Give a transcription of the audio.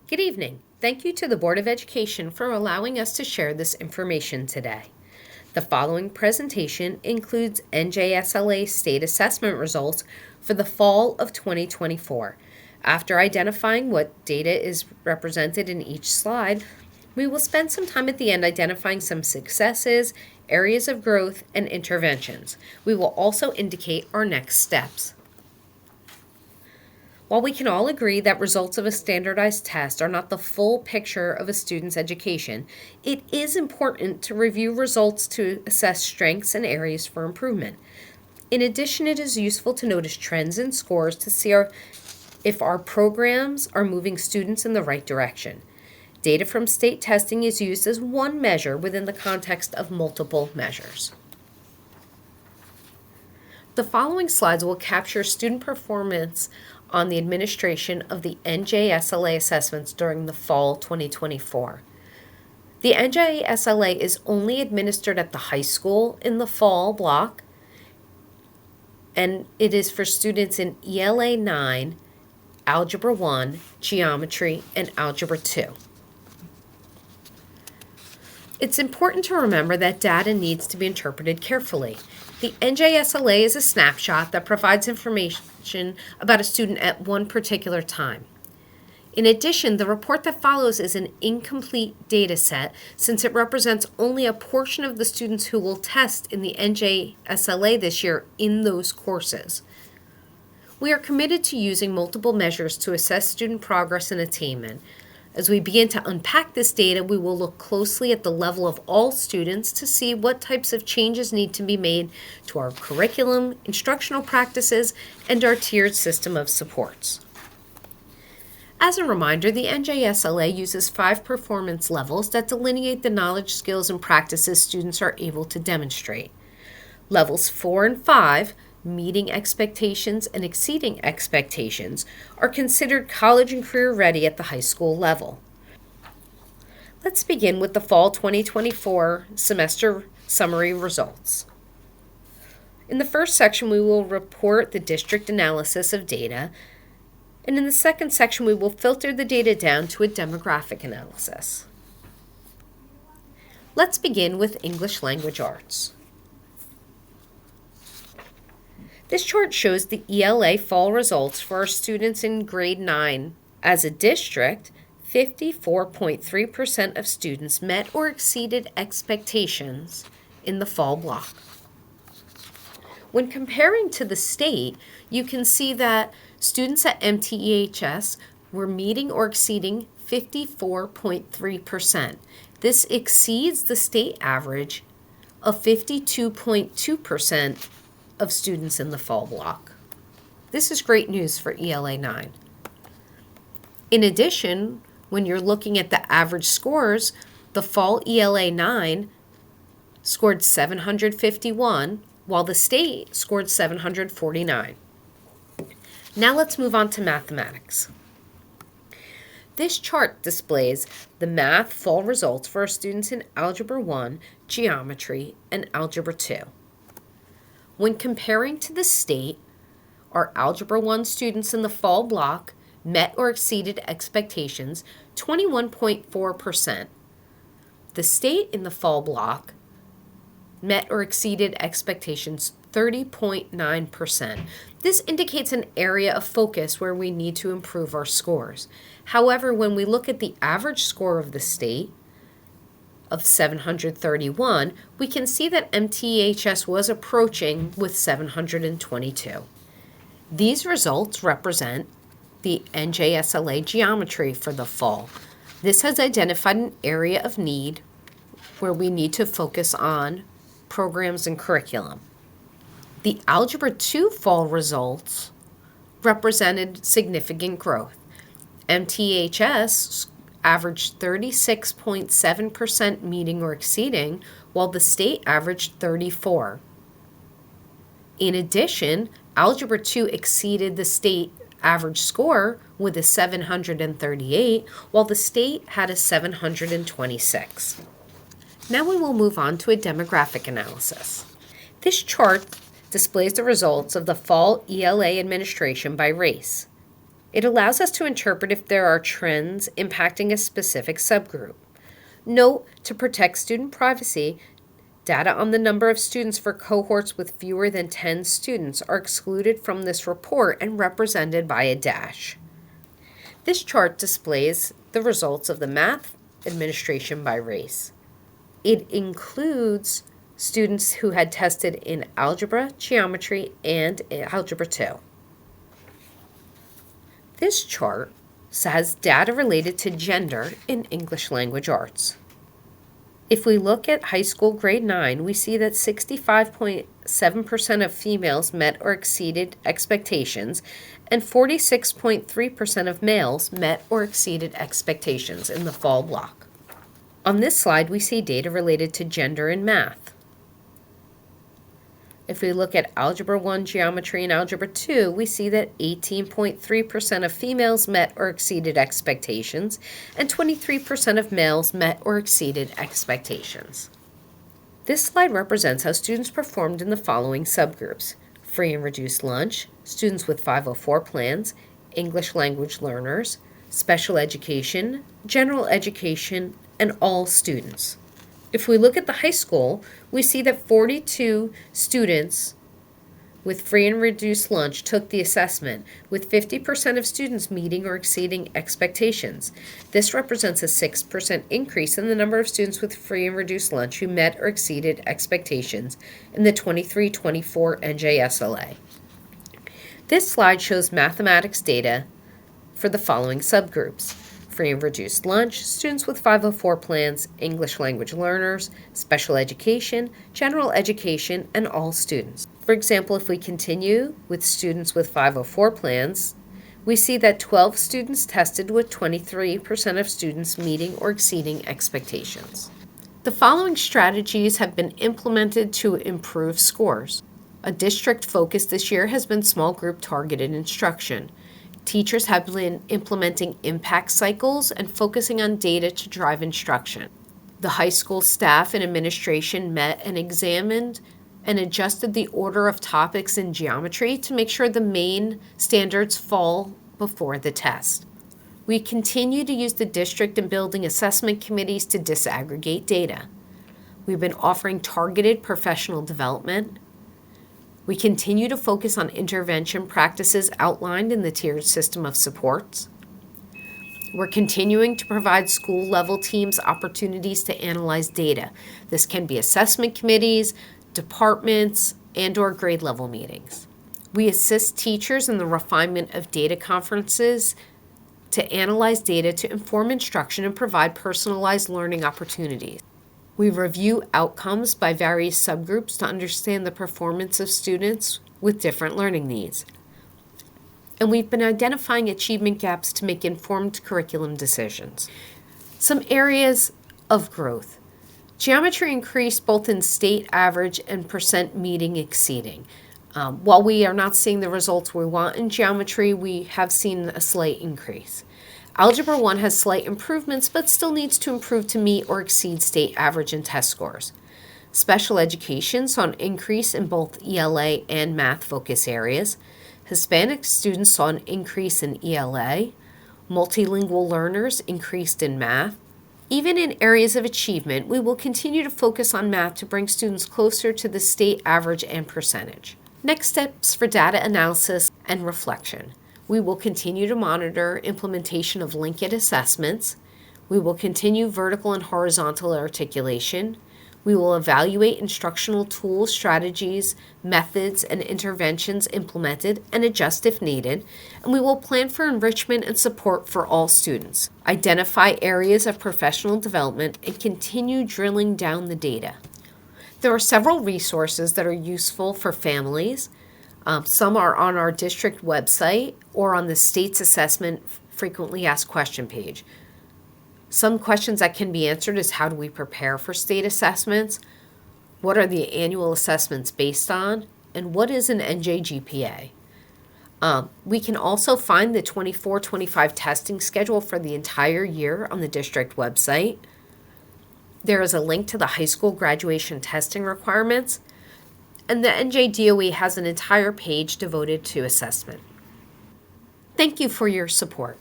Good evening. Thank you to the Board of Education for allowing us to share this information today. The following presentation includes NJSLA state assessment results for the fall of 2024. After identifying what data is represented in each slide, we will spend some time at the end identifying some successes, areas of growth, and interventions. We will also indicate our next steps. While we can all agree that results of a standardized test are not the full picture of a student's education, it is important to review results to assess strengths and areas for improvement. In addition, it is useful to notice trends in scores to see if our programs are moving students in the right direction. Data from state testing is used as one measure within the context of multiple measures. The following slides will capture student performance on the administration of the NJSLA assessments during the fall 2024. The NJSLA is only administered at the high school in the fall block, and it is for students in ELA 9, Algebra 1, Geometry, and Algebra 2. It's important to remember that data needs to be interpreted carefully. The NJSLA is a snapshot that provides information about a student at one particular time. In addition, the report that follows is an incomplete data set since it represents only a portion of the students who will test in the NJSLA this year in those courses. We are committed to using multiple measures to assess student progress and attainment. As we begin to unpack this data, we will look closely at the level of all students to see what types of changes need to be made to our curriculum, instructional practices, and our tiered system of supports. As a reminder, the NJSLA uses 5 performance levels that delineate the knowledge, skills, and practices students are able to demonstrate. Levels 4 and 5, meeting expectations and exceeding expectations, are considered college and career ready at the high school level. Let's begin with the fall 2024 semester summary results. In the first section, we will report the district analysis of data, and in the second section, we will filter the data down to a demographic analysis. Let's begin with English Language Arts. This chart shows the ELA fall results for our students in grade 9. As a district, 54.3% of students met or exceeded expectations in the fall block. When comparing to the state, you can see that students at MTEHS were meeting or exceeding 54.3%. This exceeds the state average of 52.2% of students in the fall block. This is great news for ELA 9. In addition, when you're looking at the average scores, the fall ELA 9 scored 751, while the state scored 749. Now let's move on to mathematics. This chart displays the math fall results for our students in Algebra 1, Geometry, and Algebra 2. When comparing to the state, our Algebra 1 students in the fall block met or exceeded expectations 21.4%. The state in the fall block met or exceeded expectations 30.9%. This indicates an area of focus where we need to improve our scores. However, when we look at the average score of the state, of 731, we can see that MTEHS was approaching with 722. These results represent the NJSLA geometry for the fall. This has identified an area of need where we need to focus on programs and curriculum. The Algebra 2 fall results represented significant growth. MTEHS averaged 36.7% meeting or exceeding, while the state averaged 34%. In addition, Algebra 2 exceeded the state average score with a 738, while the state had a 726. Now we will move on to a demographic analysis. This chart displays the results of the fall ELA administration by race. It allows us to interpret if there are trends impacting a specific subgroup. Note, to protect student privacy, data on the number of students for cohorts with fewer than 10 students are excluded from this report and represented by a dash. This chart displays the results of the math administration by race. It includes students who had tested in algebra, geometry, and algebra 2. This chart has data related to gender in English language arts. If we look at high school grade 9, we see that 65.7% of females met or exceeded expectations, and 46.3% of males met or exceeded expectations in the fall block. On this slide, we see data related to gender in math. If we look at Algebra 1, Geometry, and Algebra 2, we see that 18.3% of females met or exceeded expectations, and 23% of males met or exceeded expectations. This slide represents how students performed in the following subgroups: free and reduced lunch, students with 504 plans, English language learners, special education, general education, and all students. If we look at the high school, we see that 42 students with free and reduced lunch took the assessment, with 50% of students meeting or exceeding expectations. This represents a 6% increase in the number of students with free and reduced lunch who met or exceeded expectations in the 23-24 NJSLA. This slide shows mathematics data for the following subgroups: free and reduced lunch, students with 504 plans, English language learners, special education, general education, and all students. For example, if we continue with students with 504 plans, we see that 12 students tested, with 23% of students meeting or exceeding expectations. The following strategies have been implemented to improve scores. A district focus this year has been small group targeted instruction. Teachers have been implementing impact cycles and focusing on data to drive instruction. The high school staff and administration met and examined and adjusted the order of topics in geometry to make sure the main standards fall before the test. We continue to use the district in building assessment committees to disaggregate data. We've been offering targeted professional development. We continue to focus on intervention practices outlined in the tiered system of supports. We're continuing to provide school-level teams opportunities to analyze data. This can be assessment committees, departments, and/or grade-level meetings. We assist teachers in the refinement of data conferences to analyze data to inform instruction and provide personalized learning opportunities. We review outcomes by various subgroups to understand the performance of students with different learning needs. And we've been identifying achievement gaps to make informed curriculum decisions. Some areas of growth. Geometry increased both in state average and percent meeting exceeding. While we are not seeing the results we want in geometry, we have seen a slight increase. Algebra 1 has slight improvements, but still needs to improve to meet or exceed state average and test scores. Special education saw an increase in both ELA and math focus areas. Hispanic students saw an increase in ELA. Multilingual learners increased in math. Even in areas of achievement, we will continue to focus on math to bring students closer to the state average and percentage. Next steps for data analysis and reflection. We will continue to monitor implementation of linked assessments. We will continue vertical and horizontal articulation. We will evaluate instructional tools, strategies, methods, and interventions implemented and adjust if needed. And we will plan for enrichment and support for all students. Identify areas of professional development and continue drilling down the data. There are several resources that are useful for families. Some are on our district website or on the state's assessment frequently asked question page. Some questions that can be answered is: how do we prepare for state assessments? What are the annual assessments based on? And what is an NJGPA? We can also find the 24-25 testing schedule for the entire year on the district website. There is a link to the high school graduation testing requirements, and the NJDOE has an entire page devoted to assessment. Thank you for your support.